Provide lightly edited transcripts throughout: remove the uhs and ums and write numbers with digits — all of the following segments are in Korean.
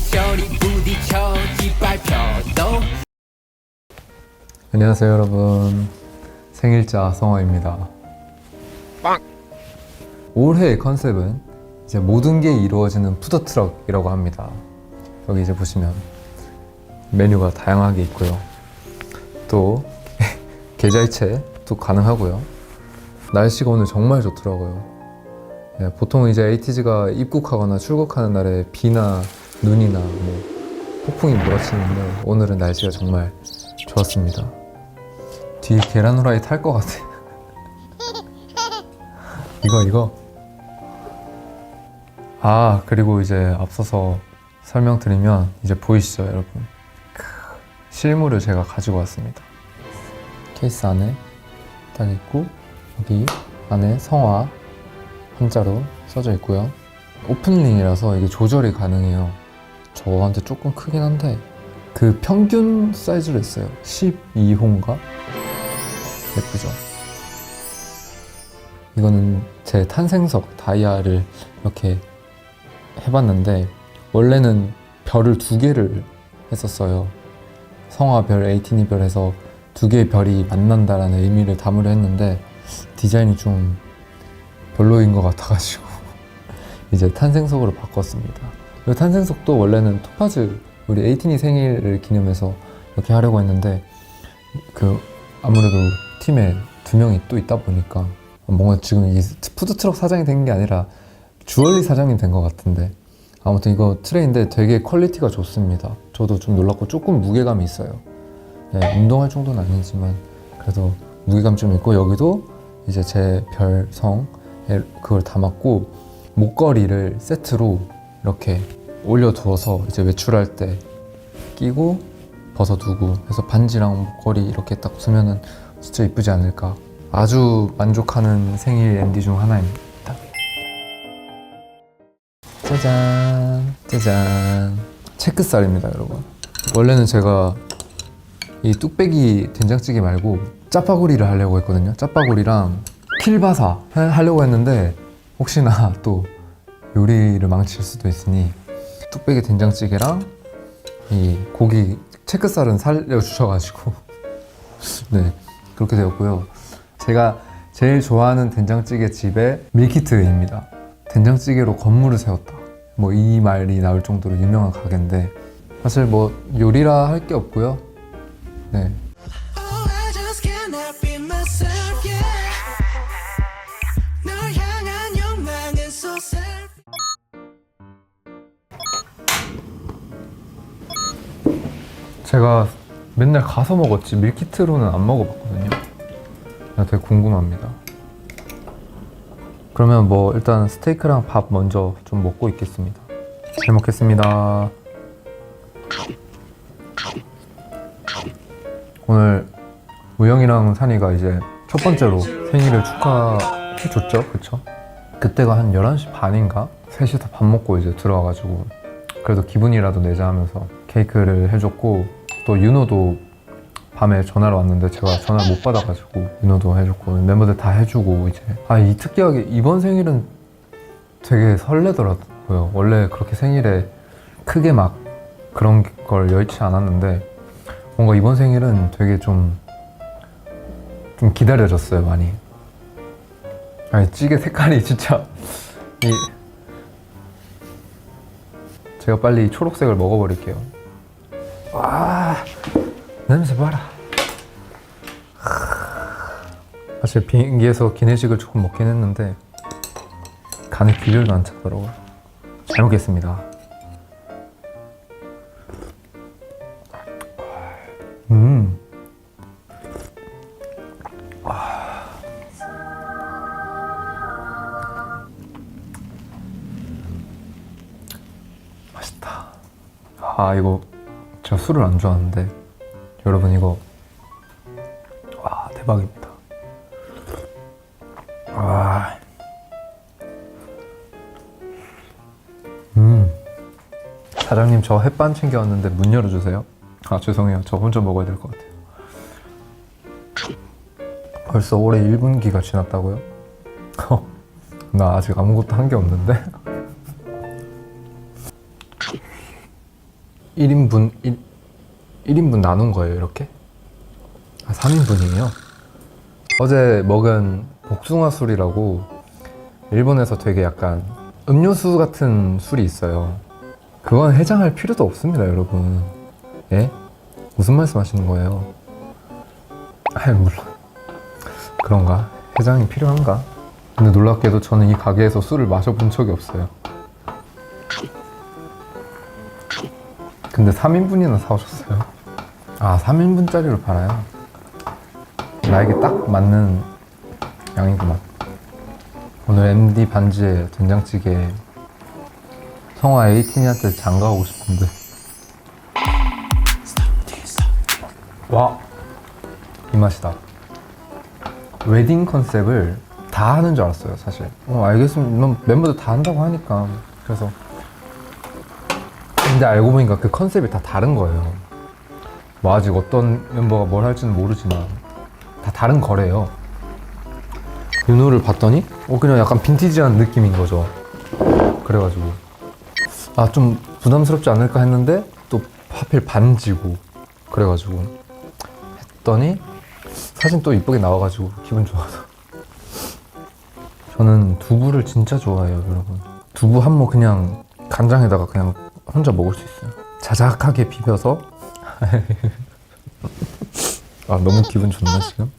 이리저리 부딪혀 짓밟혀도. 안녕하세요 여러분, 생일자 성화입니다. 올해의 컨셉은 이제 모든 게 이루어지는 푸드트럭이라고 합니다. 여기 이제 보시면 메뉴가 다양하게 있고요, 또 계좌이체도 가능하고요. 날씨가 오늘 정말 좋더라고요. 네, 보통 이제 에이티즈가 입국하거나 출국하는 날에 비나 눈이나 뭐 폭풍이 몰아치는데 오늘은 날씨가 정말 좋았습니다. 뒤에 계란 후라이 탈 것 같아. 이거. 아, 그리고 이제 앞서서 설명드리면 이제 보이시죠 여러분? 실물을 제가 가지고 왔습니다. 케이스 안에 딱 있고, 여기 안에 성화 한자로 써져 있고요. 오픈링이라서 이게 조절이 가능해요. 저한테 조금 크긴 한데 그 평균 사이즈로 있어요. 12호인가? 예쁘죠? 이거는 제 탄생석 다이아를 이렇게 해봤는데, 원래는 별을 2개를 했었어요. 성화별, 에이티니별 해서 2개의 별이 만난다라는 의미를 담으려 했는데 디자인이 좀 별로인 것 같아가지고 이제 탄생석으로 바꿨습니다. 이 탄생석도 원래는 토파즈, 우리 에이티니 생일을 기념해서 이렇게 하려고 했는데 아무래도 팀에 2명이 또 있다 보니까 뭔가 지금 이 푸드트럭 사장이 된 게 아니라 주얼리 사장님 된 것 같은데, 아무튼 이거 트레이인데 되게 퀄리티가 좋습니다. 저도 좀 놀랐고 조금 무게감이 있어요. 네, 운동할 정도는 아니지만 그래도 무게감 좀 있고, 여기도 이제 제 별성에 그걸 담았고, 목걸이를 세트로 이렇게 올려두어서 이제 외출할 때 끼고 벗어두고 해서 반지랑 목걸이 이렇게 딱 두면은 진짜 이쁘지 않을까. 아주 만족하는 생일 MD 중 하나입니다. 짜잔, 짜잔. 체크살입니다 여러분. 원래는 제가 이 뚝배기 된장찌개 말고 짜파구리를 하려고 했거든요. 짜파구리랑 킬바사 하려고 했는데 혹시나 또 요리를 망칠 수도 있으니 뚝배기 된장찌개랑 이 고기 체크살은 살려주셔가지고 네, 그렇게 되었고요. 제가 제일 좋아하는 된장찌개 집의 밀키트입니다. 된장찌개로 건물을 세웠다, 뭐 이 말이 나올 정도로 유명한 가게인데, 사실 뭐 요리라 할 게 없고요. 네. 제가 맨날 가서 먹었지 밀키트로는 안 먹어봤거든요. 되게 궁금합니다. 그러면 뭐 일단 스테이크랑 밥 먼저 좀 먹고 있겠습니다. 잘 먹겠습니다. 오늘 우영이랑 산이가 이제 첫 번째로 생일을 축하해줬죠, 그쵸? 그때가 한 11시 반인가? 3시부터 밥 먹고 이제 들어와가지고 그래도 기분이라도 내자 하면서 케이크를 해줬고, 또 윤호도 밤에 전화를 왔는데 제가 전화를 못 받아가지고 윤호도 해줬고 멤버들 다 해주고, 이제 이 특이하게 이번 생일은 되게 설레더라고요. 원래 그렇게 생일에 크게 막 그런 걸 여의치 않았는데 뭔가 이번 생일은 되게 좀 기다려졌어요, 많이. 찌개 색깔이 진짜 제가 빨리 초록색을 먹어버릴게요. 와, 냄새 봐라. 사실 비행기에서 기내식을 조금 먹긴 했는데 간에 기별도 안 차더라고요. 잘 먹겠습니다. 맛있다. 이거 제가 술을 안 좋아하는데 여러분 이거 대박입니다. 사장님, 저 햇반 챙겨왔는데 문 열어주세요. 죄송해요. 저 혼자 먹어야 될 것 같아요. 벌써 올해 1분기가 지났다고요? 나 아직 아무것도 한 게 없는데? 1인분 나눈 거예요, 이렇게? 아, 3인분이에요? 어제 먹은 복숭아 술이라고 일본에서 되게 약간 음료수 같은 술이 있어요. 그건 해장할 필요도 없습니다, 여러분. 예? 무슨 말씀 하시는 거예요? 아이, 물론. 그런가? 해장이 필요한가? 근데 놀랍게도 저는 이 가게에서 술을 마셔본 적이 없어요. 근데 3인분이나 사오셨어요? 아, 3인분짜리로 팔아요? 나에게 딱 맞는 양이구만. 오늘 MD 반지에 된장찌개 성화 에이틴이한테 장가가고 싶은데. 와, 이 맛이다. 웨딩 컨셉을 다 하는 줄 알았어요, 사실. 알겠습니다. 멤버들 다 한다고 하니까. 그래서 근데 알고 보니까 그 컨셉이 다 다른 거예요. 뭐 아직 어떤 멤버가 뭘 할지는 모르지만 다 다른 거래요. 윤호를 봤더니 그냥 약간 빈티지한 느낌인 거죠. 그래가지고 좀 부담스럽지 않을까 했는데 또 하필 반지고 그래가지고 했더니 사진 또 이쁘게 나와가지고 기분 좋아서. 저는 두부를 진짜 좋아해요, 여러분. 두부 한 모 그냥 간장에다가 그냥 혼자 먹을 수 있어요. 자작하게 비벼서. 너무 기분 좋나 지금?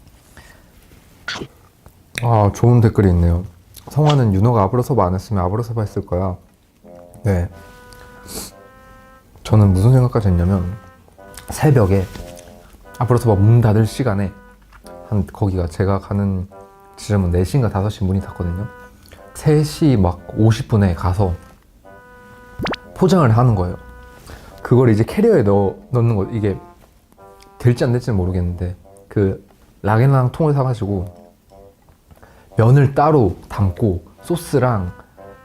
좋은 댓글이 있네요. 성화는 윤호가 아브라서바 안 했으면 아브라서바 했을 거야. 네. 저는 무슨 생각까지 했냐면 새벽에 아브라서바 문 닫을 시간에 거기가 제가 가는 지점은 4시인가 5시 문이 닫거든요. 3시 막 50분에 가서 포장을 하는 거예요. 그걸 이제 캐리어에 넣는 거, 이게 될지 안 될지는 모르겠는데 그 락앤랑 통을 사가지고 면을 따로 담고 소스랑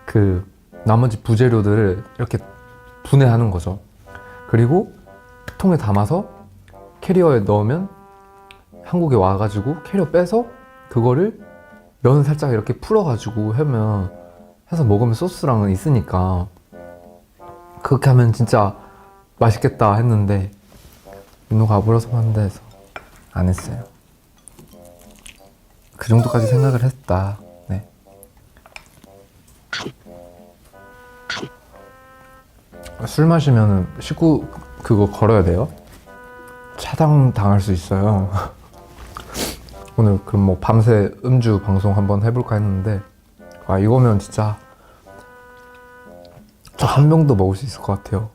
그 나머지 부재료들을 이렇게 분해하는 거죠. 그리고 통에 담아서 캐리어에 넣으면 한국에 와가지고 캐리어 빼서 그거를 면을 살짝 이렇게 풀어가지고 해서 먹으면 소스랑은 있으니까 그렇게 하면 진짜 맛있겠다 했는데 윤호가 아브라서 한다 해서 안 했어요. 그 정도까지 생각을 했다. 네. 술 마시면 식구 그거 걸어야 돼요? 차당 당할 수 있어요. 오늘 그럼 뭐 밤새 음주 방송 한번 해볼까 했는데 이거면 진짜 저 한 병도 먹을 수 있을 것 같아요.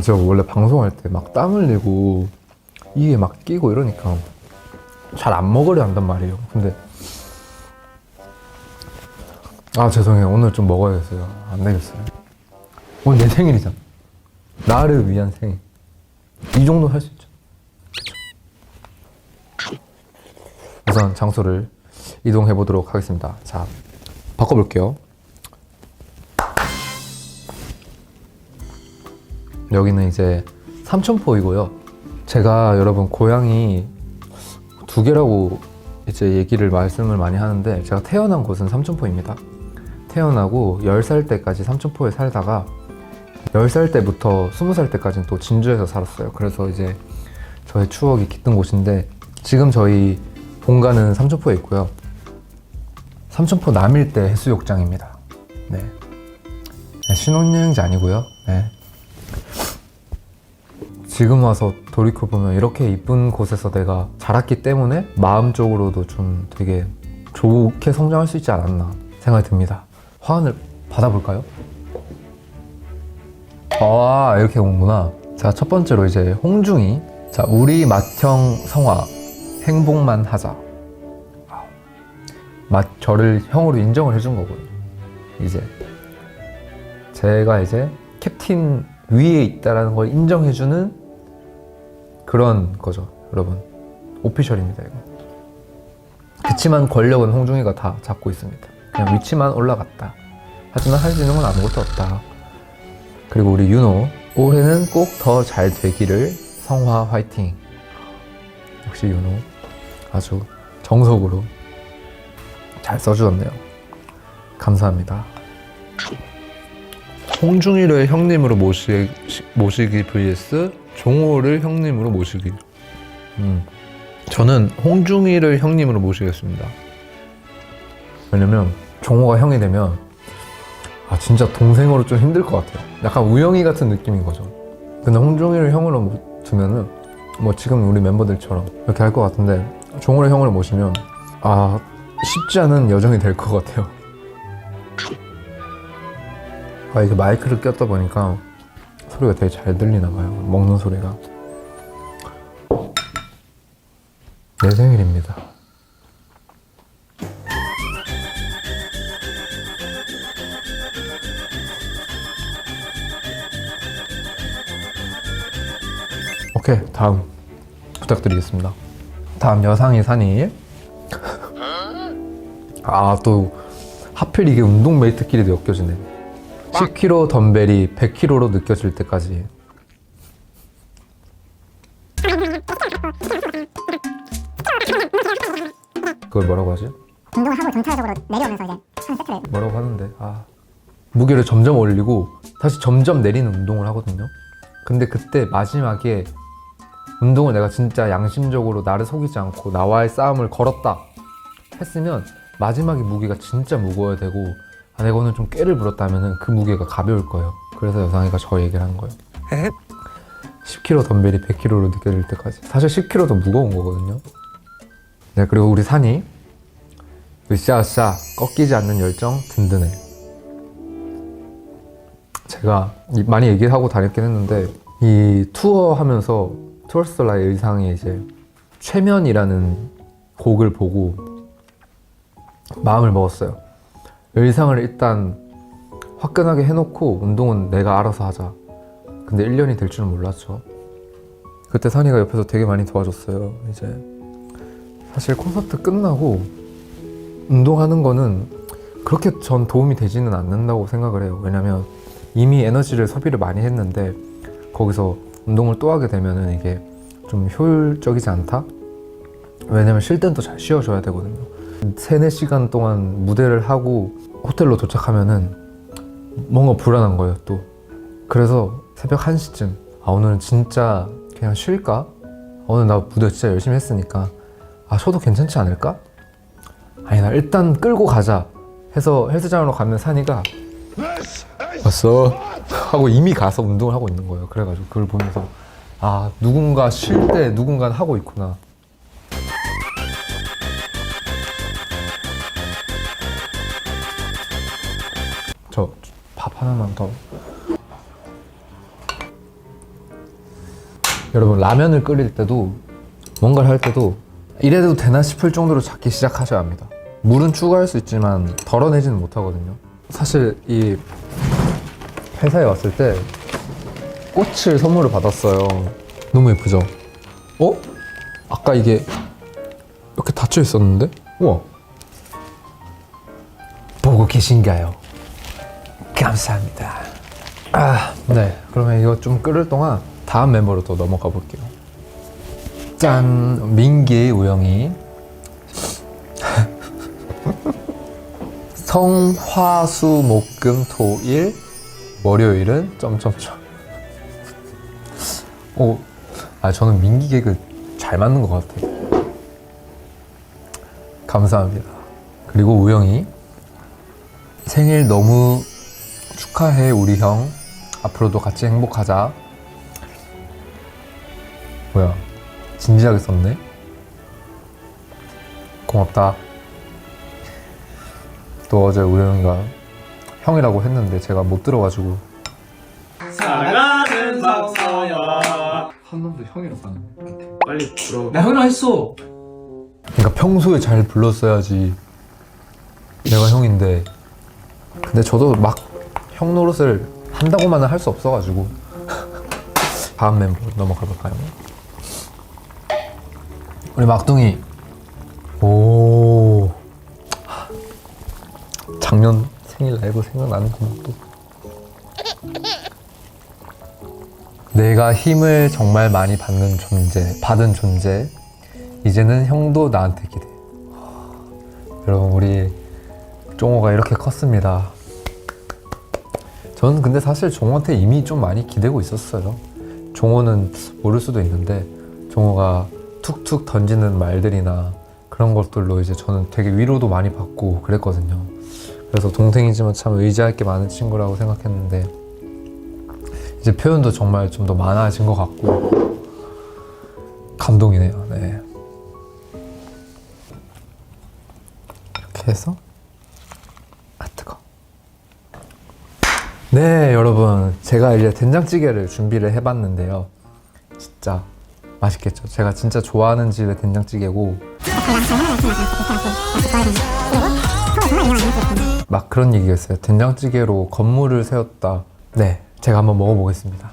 제가 원래 방송할 때 막 땀 흘리고 이에 막 끼고 이러니까 잘 안 먹으려 한단 말이에요. 근데 죄송해요. 오늘 좀 먹어야겠어요. 안 되겠어요. 오늘 내 생일이잖아. 나를 위한 생일. 이 정도 할 수 있죠. 그쵸? 우선 장소를 이동해 보도록 하겠습니다. 자, 바꿔볼게요. 여기는 이제 삼천포이고요. 제가 여러분 고향이 2개라고 이제 말씀을 많이 하는데 제가 태어난 곳은 삼천포입니다. 태어나고 10살 때까지 삼천포에 살다가 10살 때부터 20살 때까지는 또 진주에서 살았어요. 그래서 이제 저의 추억이 깃든 곳인데 지금 저희 본가는 삼천포에 있고요. 삼천포 남일대 해수욕장입니다. 네. 신혼여행지 아니고요. 네. 지금 와서 돌이켜보면 이렇게 이쁜 곳에서 내가 자랐기 때문에 마음적으로도 좀 되게 좋게 성장할 수 있지 않았나 생각이 듭니다. 화환을 받아볼까요? 이렇게 오는구나. 자, 첫 번째로 이제 홍중이. 자, 우리 맏형 성화 행복만 하자. 저를 형으로 인정을 해준 거고요. 이제 제가 이제 캡틴 위에 있다라는 걸 인정해주는 그런 거죠, 여러분. 오피셜입니다, 이거. 그치만 권력은 홍중이가 다 잡고 있습니다. 그냥 위치만 올라갔다. 하지만 할 수 있는 건 아무것도 없다. 그리고 우리 윤호, 올해는 꼭 더 잘 되기를. 성화 화이팅. 역시 윤호 아주 정석으로 잘 써주었네요. 감사합니다. 홍중이를 형님으로 모시기 vs 종호를 형님으로 모시기. 저는 홍중이를 형님으로 모시겠습니다. 왜냐면 종호가 형이 되면 진짜 동생으로 좀 힘들 것 같아요. 약간 우영이 같은 느낌인 거죠. 근데 홍중이를 형으로 두면은 뭐 지금 우리 멤버들처럼 이렇게 할 것 같은데, 종호를 형으로 모시면 쉽지 않은 여정이 될 것 같아요. 이게 마이크를 꼈다 보니까 소리가 되게 잘 들리나 봐요. 먹는 소리가. 내 생일입니다. 오케이, 다음 부탁드리겠습니다. 다음 여상이 산이. 또 하필 이게 운동 메이트끼리도 엮여지네. 10kg 덤벨이 100kg로 느껴질 때까지. 그걸 뭐라고 하지? 운동을 하고 전체적으로 내려오면서 이제 한 세트를 뭐라고 하는데 무게를 점점 올리고 다시 점점 내리는 운동을 하거든요. 근데 그때 마지막에 운동을 내가 진짜 양심적으로 나를 속이지 않고 나와의 싸움을 걸었다 했으면 마지막에 무게가 진짜 무거워야 되고, 내가 오늘 좀 꾀를 부렸다 하면은 그 무게가 가벼울 거예요. 그래서 여상이가 저 얘기를 한 거예요. 10kg 덤벨이 100kg로 느껴질 때까지. 사실 10kg도 무거운 거거든요. 네, 그리고 우리 산이 으쌰으쌰 꺾이지 않는 열정 든든해. 제가 많이 얘기하고 다녔긴 했는데, 이 투어 하면서 투어스라의 의상에 이제 최면이라는 곡을 보고 마음을 먹었어요. 의상을 일단 화끈하게 해놓고 운동은 내가 알아서 하자. 근데 1년이 될 줄은 몰랐죠. 그때 산이가 옆에서 되게 많이 도와줬어요. 이제 사실 콘서트 끝나고 운동하는 거는 그렇게 전 도움이 되지는 않는다고 생각을 해요. 왜냐면 이미 에너지를 소비를 많이 했는데 거기서 운동을 또 하게 되면은 이게 좀 효율적이지 않다? 왜냐면 쉴 땐 또 잘 쉬어줘야 되거든요. 3-4시간 동안 무대를 하고 호텔로 도착하면은 뭔가 불안한 거예요, 또. 그래서 새벽 1시쯤 오늘은 진짜 그냥 쉴까? 오늘 나 무대 진짜 열심히 했으니까 쉬어도 괜찮지 않을까? 나 일단 끌고 가자 해서 헬스장으로 가면 산이가 왔어 하고 이미 가서 운동을 하고 있는 거예요. 그래가지고 그걸 보면서 누군가 쉴 때 누군가는 하고 있구나. 저 밥 하나만 더. 여러분, 라면을 끓일 때도 뭔가를 할 때도 이래도 되나 싶을 정도로 작게 시작하셔야 합니다. 물은 추가할 수 있지만 덜어내지는 못하거든요. 사실 이 회사에 왔을 때 꽃을 선물을 받았어요. 너무 예쁘죠? 아까 이게 이렇게 닫혀 있었는데? 우와. 보고 계신가요? 감사합니다. 네. 그러면 이거 좀 끓을 동안 다음 멤버로 또 넘어가 볼게요. 짠! 민기, 우영이. 성, 화, 수, 목, 금, 토, 일. 월요일은 점점점. 저는 민기 개그 잘 맞는 것 같아요. 감사합니다. 그리고 우영이. 생일 너무 축하해, 우리 형. 앞으로도 같이 행복하자. 뭐야, 진지하게 썼네? 고맙다. 또 어제 우영이가 형이라고 했는데 제가 못 들어가지고. 사랑하는 박서연. 한 놈도 형이라고 하네. 빨리 불러. 나 형이랑 했어. 그러니까 평소에 잘 불렀어야지. 내가 형인데. 근데 저도 막 형 노릇을 한다고만은 할 수 없어가지고. 다음 멤버 넘어가 볼까요? 우리 막둥이. 오. 작년 생일 라이브 생각나는구나 또. 내가 힘을 정말 많이 받은 존재. 이제는 형도 나한테 기대. 여러분, 우리 쫑호가 이렇게 컸습니다. 저는 근데 사실 종호한테 이미 좀 많이 기대고 있었어요. 종호는 모를 수도 있는데 종호가 툭툭 던지는 말들이나 그런 것들로 이제 저는 되게 위로도 많이 받고 그랬거든요. 그래서 동생이지만 참 의지할 게 많은 친구라고 생각했는데 이제 표현도 정말 좀 더 많아진 것 같고 감동이네요. 네. 이렇게 해서 뜨거. 네, 여러분 제가 이제 된장찌개를 준비를 해봤는데요. 진짜 맛있겠죠? 제가 진짜 좋아하는 집의 된장찌개고 막 그런 얘기가 있어요. 된장찌개로 건물을 세웠다. 네, 제가 한번 먹어보겠습니다.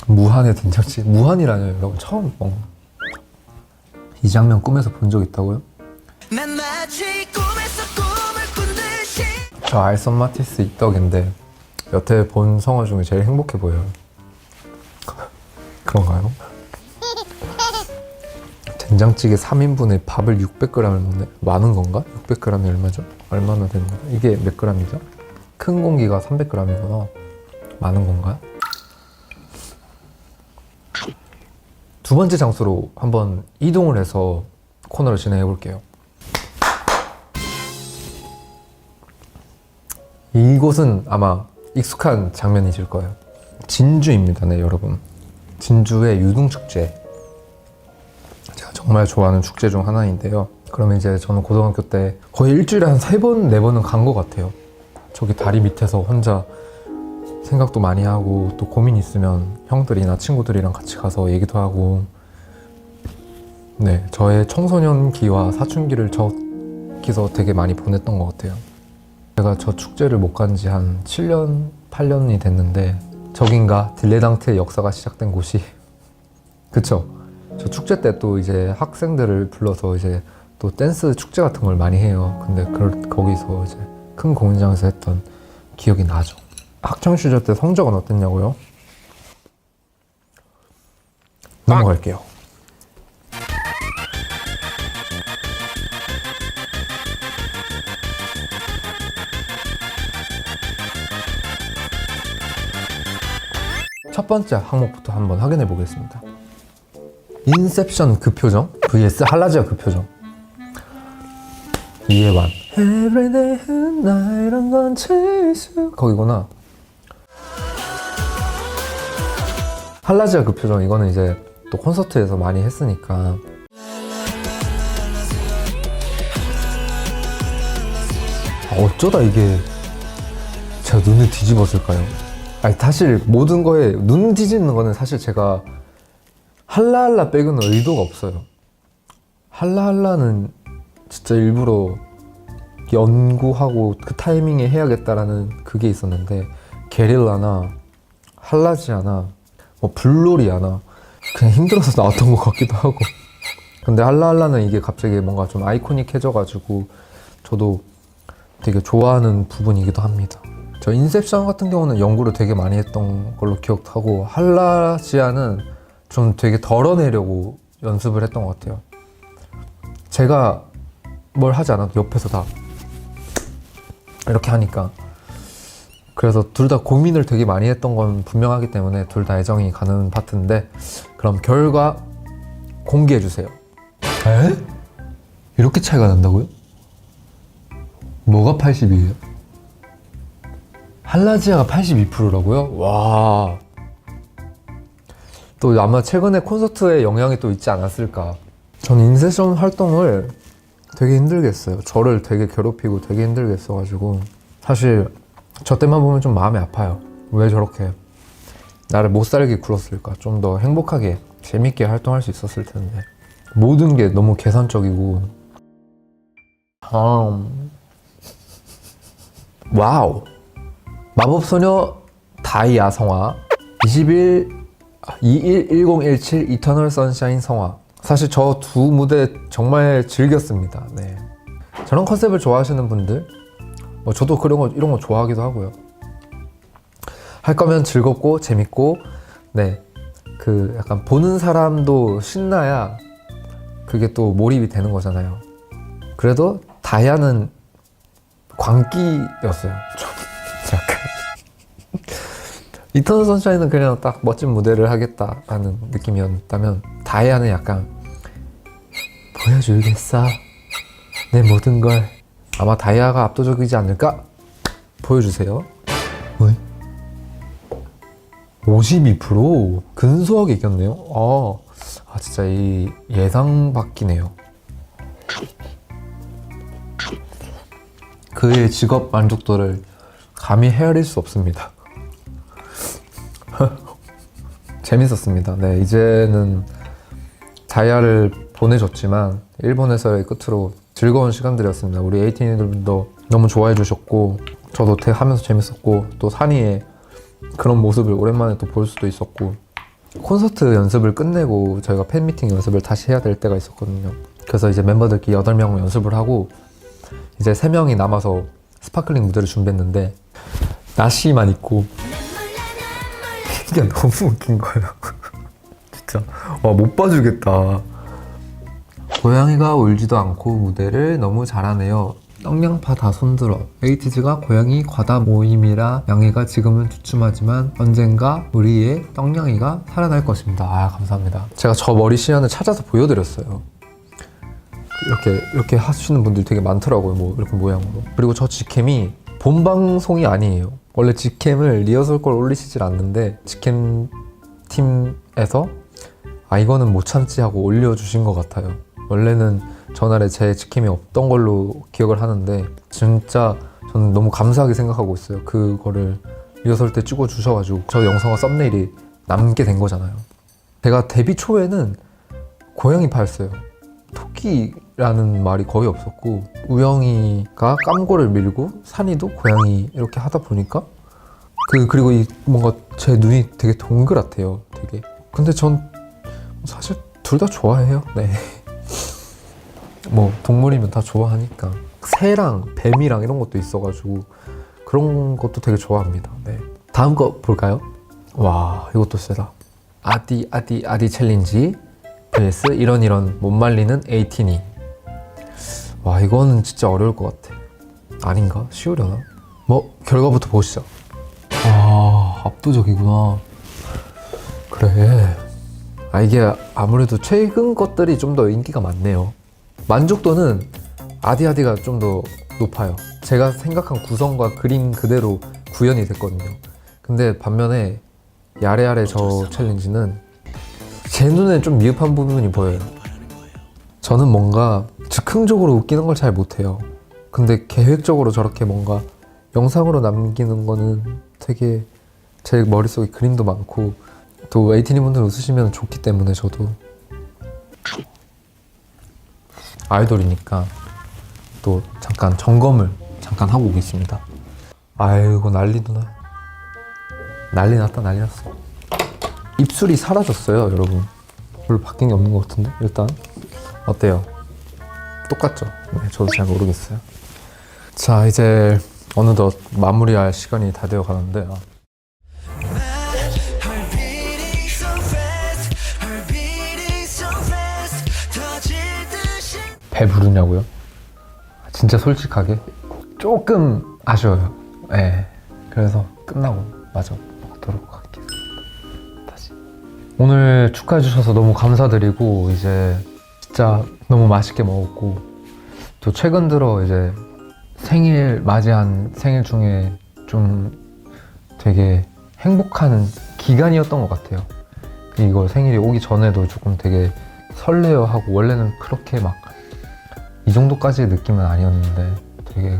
무한의 된장찌개. 무한이라뇨, 여러분. 처음 먹는. 이 장면 꿈에서 본 적 있다고요? 저 알선 마티스 입덕인데 여태 본 성우 중에 제일 행복해 보여요. 그런가요? 된장찌개 3인분에 밥을 600g을 먹네. 많은 건가? 600g이 얼마죠? 얼마나 되는 거죠? 이게 몇 g이죠? 큰 공기가 300g이구나. 많은 건가요? 두 번째 장소로 한번 이동을 해서 코너를 진행해 볼게요. 이곳은 아마 익숙한 장면이실 거예요. 진주입니다. 네, 여러분. 진주의 유등축제. 제가 정말 좋아하는 축제 중 하나인데요. 그러면 이제 저는 고등학교 때 거의 일주일에 한 3번, 4번은 간 것 같아요. 저기 다리 밑에서 혼자 생각도 많이 하고 또 고민 있으면 형들이나 친구들이랑 같이 가서 얘기도 하고 네, 저의 청소년기와 사춘기를 저기서 되게 많이 보냈던 것 같아요. 제가 저 축제를 못 간 지 한 7년, 8년이 됐는데 저긴가 딜레당트의 역사가 시작된 곳이 그쵸? 저 축제 때 또 이제 학생들을 불러서 이제 또 댄스 축제 같은 걸 많이 해요. 근데 거기서 이제 큰 공연장에서 했던 기억이 나죠. 학창시절 때 성적은 어땠냐고요? 넘어갈게요. 첫 번째 항목부터 한번 확인해 보겠습니다. 인셉션 그 표정 vs 할라지아 그 표정. 이해반 Every day and night I'm gonna chase you 거기구나. 할라지아 그 표정 이거는 이제 또 콘서트에서 많이 했으니까 어쩌다 이게 제가 눈을 뒤집었을까요? 아니 사실 모든 거에 눈 뒤집는 거는 사실 제가 할라할라 빼고는 의도가 없어요. 할라할라는 진짜 일부러 연구하고 그 타이밍에 해야겠다라는 그게 있었는데 게릴라나 할라지아나 뭐 블로리아나 그냥 힘들어서 나왔던 것 같기도 하고 근데 할라할라는 이게 갑자기 뭔가 좀 아이코닉해져가지고 저도 되게 좋아하는 부분이기도 합니다. 저 인셉션 같은 경우는 연구를 되게 많이 했던 걸로 기억하고 할라지아는 좀 되게 덜어내려고 연습을 했던 것 같아요. 제가 뭘 하지 않아도 옆에서 다 이렇게 하니까 그래서 둘 다 고민을 되게 많이 했던 건 분명하기 때문에 둘 다 애정이 가는 파트인데 그럼 결과 공개해주세요. 에? 이렇게 차이가 난다고요? 뭐가 80이에요? 할라지아가 82%라고요? 와. 또 아마 최근에 콘서트에 영향이 또 있지 않았을까. 전 인셉션 활동을 되게 힘들게 했어요. 저를 되게 괴롭히고 되게 힘들게 했어가지고 사실 저 때만 보면 좀 마음이 아파요. 왜 저렇게 나를 못 살게 굴었을까. 좀 더 행복하게 재밌게 활동할 수 있었을 텐데 모든 게 너무 계산적이고 와우. 마법소녀 다이아 성화 211017 이터널 선샤인 성화. 사실 저 두 무대 정말 즐겼습니다. 네. 저런 컨셉을 좋아하시는 분들 뭐 저도 이런 거 좋아하기도 하고요. 할 거면 즐겁고 재밌고 네, 그 약간 보는 사람도 신나야 그게 또 몰입이 되는 거잖아요. 그래도 다이아는 광기였어요. 좀 약간 이터널 선샤인은 그냥 딱 멋진 무대를 하겠다라는 느낌이었다면 다이아는 약간 보여주겠어 내 모든 걸. 아마 다이아가 압도적이지 않을까? 보여주세요. 왜? 52% 근소하게 이겼네요. 진짜 이 예상 밖이네요. 그의 직업 만족도를 감히 헤아릴 수 없습니다. 재밌었습니다. 네, 이제는 다이아를 보내줬지만 일본에서의 끝으로 즐거운 시간들이었습니다. 우리 에이티니들도 너무 좋아해 주셨고 저도 하면서 재밌었고 또 산이의 그런 모습을 오랜만에 또 볼 수도 있었고 콘서트 연습을 끝내고 저희가 팬미팅 연습을 다시 해야 될 때가 있었거든요. 그래서 이제 member들끼리 8명 연습을 하고 이제 3명이 남아서 스파클링 무대를 준비했는데 나시만 있고 이게 너무 웃긴 거예요. 진짜 못 봐주겠다. 고양이가 울지도 않고 무대를 너무 잘하네요. 떡냥파 다 손들어. 에이티즈가 고양이 과다 모임이라 양이가 지금은 주춤하지만 언젠가 우리의 떡냥이가 살아날 것입니다. 감사합니다. 제가 저 머리 시연을 찾아서 보여드렸어요. 이렇게 하시는 분들이 되게 많더라고요. 뭐 이렇게 모양으로. 그리고 저 직캠이 본방송이 아니에요. 원래 직캠을 리허설 걸 올리시질 않는데 직캠 팀에서 이거는 못 참지 하고 올려주신 것 같아요. 원래는 전날에 제 직캠이 없던 걸로 기억을 하는데 진짜 저는 너무 감사하게 생각하고 있어요. 그거를 리허설 때 찍어 주셔가지고 저 영상과 썸네일이 남게 된 거잖아요. 제가 데뷔 초에는 고양이파였어요. 토끼라는 말이 거의 없었고 우영이가 깜고를 밀고 산이도 고양이 이렇게 하다 보니까 그리고 뭔가 제 눈이 되게 동그랗대요. 되게. 근데 전 사실 둘 다 좋아해요. 네. 뭐 동물이면 다 좋아하니까. 새랑 뱀이랑 이런 것도 있어가지고 그런 것도 되게 좋아합니다. 네. 다음 거 볼까요? 와, 이것도 세다. 아디 챌린지 vs 이런 못 말리는 에이티니. 와, 이거는 진짜 어려울 것 같아. 아닌가? 쉬우려나? 뭐 결과부터 보시죠. 압도적이구나. 그래. 이게 아무래도 최근 것들이 좀 더 인기가 많네요. 만족도는 아디가 좀 더 높아요. 제가 생각한 구성과 그림 그대로 구현이 됐거든요. 근데 반면에 야레야레 저 챌린지는 제 눈에 좀 미흡한 부분이 보여요. 저는 뭔가 즉흥적으로 웃기는 걸 잘 못해요. 근데 계획적으로 저렇게 뭔가 영상으로 남기는 거는 되게 제 머릿속에 그림도 많고 또 에이티니 분들 웃으시면 좋기 때문에 저도 아이돌이니까 또 잠깐 점검을 하고 오겠습니다. 아이고 난리도나. 난리 났다. 입술이 사라졌어요, 여러분. 별로 바뀐 게 없는 것 같은데 일단 어때요? 똑같죠? 네, 저도 잘 모르겠어요. 자, 이제 어느덧 마무리할 시간이 다 되어 가는데 배 부르냐고요? 진짜 솔직하게 조금 아쉬워요. 네, 그래서 끝나고 마저 먹도록 하겠습니다. 다시 오늘 축하해 주셔서 너무 감사드리고 이제 진짜 너무 맛있게 먹었고 또 최근 들어 이제 생일 맞이한 생일 중에 좀 되게 행복한 기간이었던 것 같아요. 이거 생일이 오기 전에도 조금 되게 설레어하고 원래는 그렇게 막 이 정도까지의 느낌은 아니었는데 되게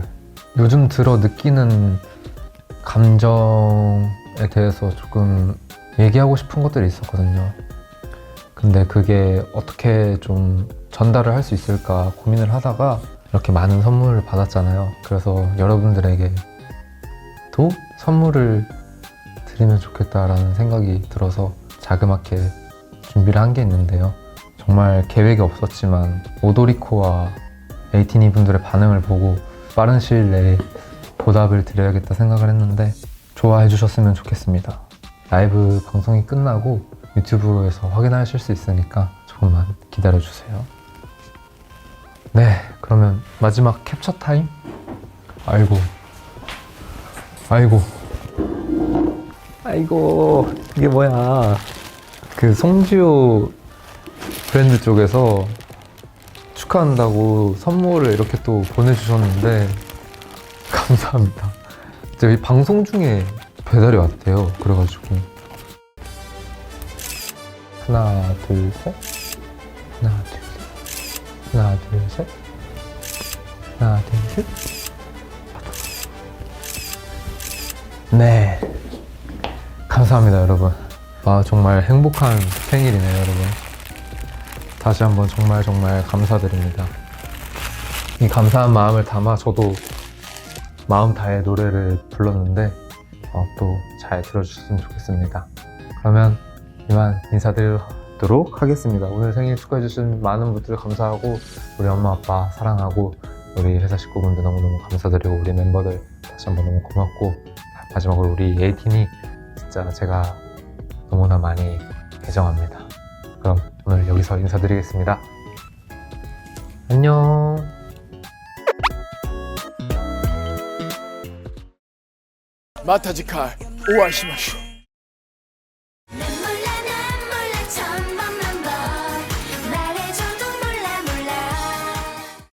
요즘 들어 느끼는 감정에 대해서 조금 얘기하고 싶은 것들이 있었거든요. 근데 그게 어떻게 좀 전달을 할 수 있을까 고민을 하다가 이렇게 많은 선물을 받았잖아요. 그래서 여러분들에게도 선물을 드리면 좋겠다라는 생각이 들어서 자그맣게 준비를 한 게 있는데요. 정말 계획이 없었지만 오도리코와 에이티니 분들의 반응을 보고 빠른 시일 내에 보답을 드려야겠다 생각을 했는데 좋아해 주셨으면 좋겠습니다. 라이브 방송이 끝나고 유튜브에서 확인하실 수 있으니까 조금만 기다려주세요. 네, 그러면 마지막 캡처 타임? 아이고, 이게 뭐야. 그 송지효 브랜드 쪽에서 축하한다고 선물을 이렇게 또 보내주셨는데 감사합니다. 저희 방송 중에 배달이 왔대요. 그래가지고 하나 둘 셋, 하나 둘 셋, 네, 감사합니다 여러분. 아, 정말 행복한 생일이네요 여러분. 다시 한번 정말 감사드립니다. 이 감사한 마음을 담아 저도 마음 다해 노래를 불렀는데 또 잘 들어주셨으면 좋겠습니다. 그러면 이만 인사드리도록 하겠습니다. 오늘 생일 축하해주신 많은 분들 감사하고, 우리 엄마 아빠 사랑하고, 우리 회사 식구분들 너무너무 감사드리고, 우리 멤버들 다시 한번 너무 고맙고, 마지막으로 우리 에이틴이 진짜 제가 너무나 많이 애정합니다. 그럼 오늘 여기서 인사드리겠습니다. 안녕. また次回お会いしましょう。